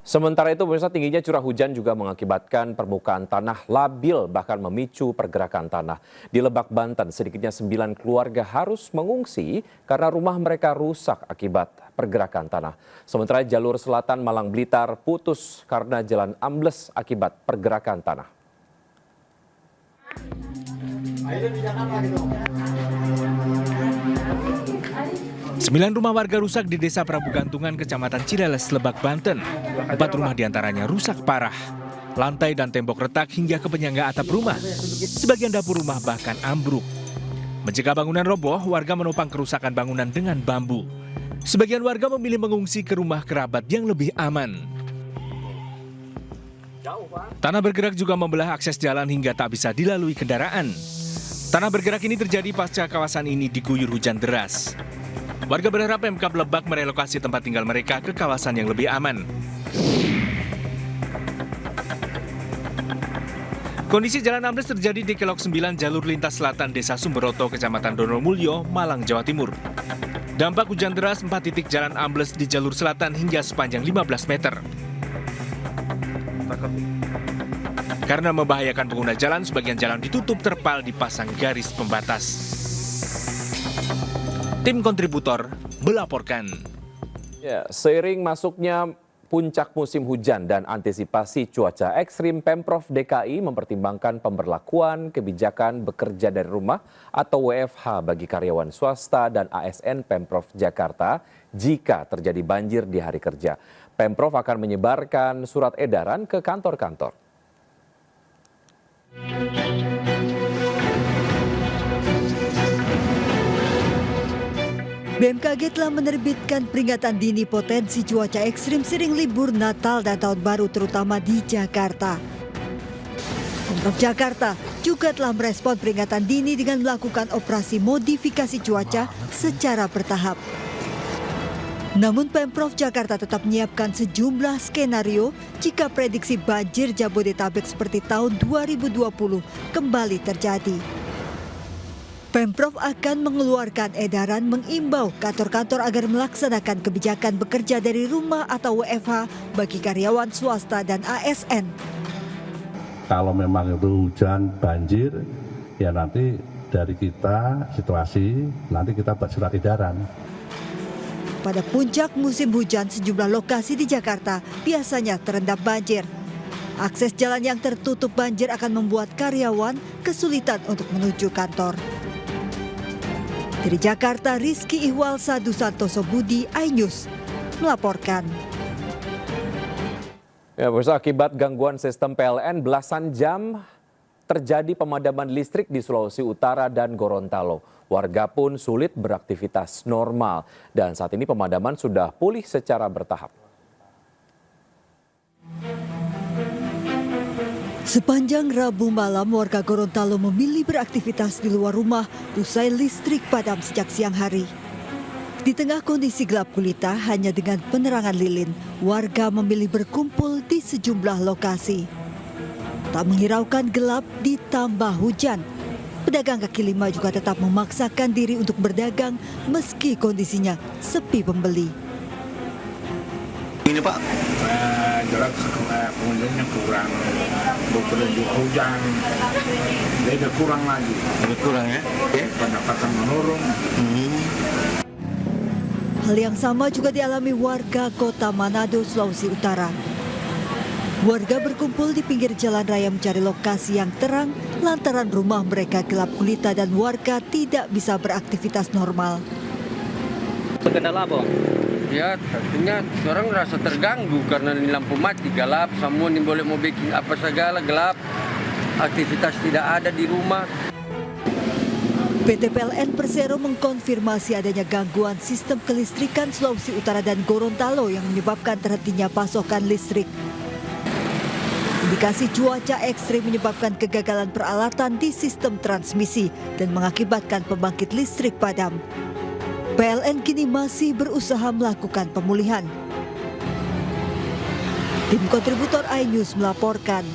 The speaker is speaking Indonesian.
Sementara itu, pemirsa, tingginya curah hujan juga mengakibatkan permukaan tanah labil bahkan memicu pergerakan tanah. Di Lebak, Banten, sedikitnya 9 keluarga harus mengungsi karena rumah mereka rusak akibat pergerakan tanah. Sementara jalur selatan Malang Blitar putus karena jalan ambles akibat pergerakan tanah. 9 rumah warga rusak di Desa Prabu Gantungan, Kecamatan Cileles, Lebak, Banten. 4 rumah diantaranya rusak parah. Lantai dan tembok retak hingga ke penyangga atap rumah. Sebagian dapur rumah bahkan ambruk. Mencegah bangunan roboh, warga menopang kerusakan bangunan dengan bambu. Sebagian warga memilih mengungsi ke rumah kerabat yang lebih aman. Tanah bergerak juga membelah akses jalan hingga tak bisa dilalui kendaraan. Tanah bergerak ini terjadi pasca kawasan ini diguyur hujan deras. Warga berharap Pemkab Lebak merelokasi tempat tinggal mereka ke kawasan yang lebih aman. Kondisi jalan ambles terjadi di Kelok 9 jalur lintas selatan Desa Sumberoto, Kecamatan Donomulyo, Malang, Jawa Timur. Dampak hujan deras 4 titik jalan ambles di jalur selatan hingga sepanjang 15 meter. Karena membahayakan pengguna jalan, sebagian jalan ditutup terpal dipasang garis pembatas. Tim kontributor melaporkan. Ya, seiring masuknya puncak musim hujan dan antisipasi cuaca ekstrim, Pemprov DKI mempertimbangkan pemberlakuan kebijakan bekerja dari rumah atau WFH bagi karyawan swasta dan ASN Pemprov Jakarta jika terjadi banjir di hari kerja. Pemprov akan menyebarkan surat edaran ke kantor-kantor. BMKG telah menerbitkan peringatan dini potensi cuaca ekstrim sering libur Natal dan Tahun Baru terutama di Jakarta. Pemprov Jakarta juga telah merespon peringatan dini dengan melakukan operasi modifikasi cuaca secara bertahap. Namun Pemprov Jakarta tetap menyiapkan sejumlah skenario jika prediksi banjir Jabodetabek seperti tahun 2020 kembali terjadi. Pemprov akan mengeluarkan edaran mengimbau kantor-kantor agar melaksanakan kebijakan bekerja dari rumah atau WFH bagi karyawan swasta dan ASN. Kalau memang itu hujan, banjir, ya nanti dari kita situasi, nanti kita buat surat edaran. Pada puncak musim hujan, sejumlah lokasi di Jakarta biasanya terendam banjir. Akses jalan yang tertutup banjir akan membuat karyawan kesulitan untuk menuju kantor. Dari Jakarta, Rizky Ihwal Sadu Santoso Budi, iNews melaporkan. Ya, pemirsa, akibat gangguan sistem PLN belasan jam terjadi pemadaman listrik di Sulawesi Utara dan Gorontalo. Warga pun sulit beraktivitas normal dan saat ini pemadaman sudah pulih secara bertahap. Sepanjang Rabu malam, warga Gorontalo memilih beraktivitas di luar rumah usai listrik padam sejak siang hari. Di tengah kondisi gelap gulita, hanya dengan penerangan lilin, warga memilih berkumpul di sejumlah lokasi. Tak menghiraukan gelap ditambah hujan, pedagang kaki lima juga tetap memaksakan diri untuk berdagang meski kondisinya sepi pembeli. Ini Pak, jelas pengunjungnya kurang, berpengunjung hujan, jadi kurang lagi. Lebih kurang ya? Pendapatan menurun. Hal yang sama juga dialami warga Kota Manado, Sulawesi Utara. Warga berkumpul di pinggir jalan raya mencari lokasi yang terang lantaran rumah mereka gelap gulita dan warga tidak bisa beraktivitas normal. Kendala apa? Ya tentunya orang merasa terganggu karena ini lampu mati, gelap, semua ini boleh mau bikin apa segala gelap, aktivitas tidak ada di rumah. PT PLN Persero mengkonfirmasi adanya gangguan sistem kelistrikan Sulawesi Utara dan Gorontalo yang menyebabkan terhentinya pasokan listrik. Indikasi cuaca ekstrim menyebabkan kegagalan peralatan di sistem transmisi dan mengakibatkan pembangkit listrik padam. PLN kini masih berusaha melakukan pemulihan. Tim kontributor iNews melaporkan.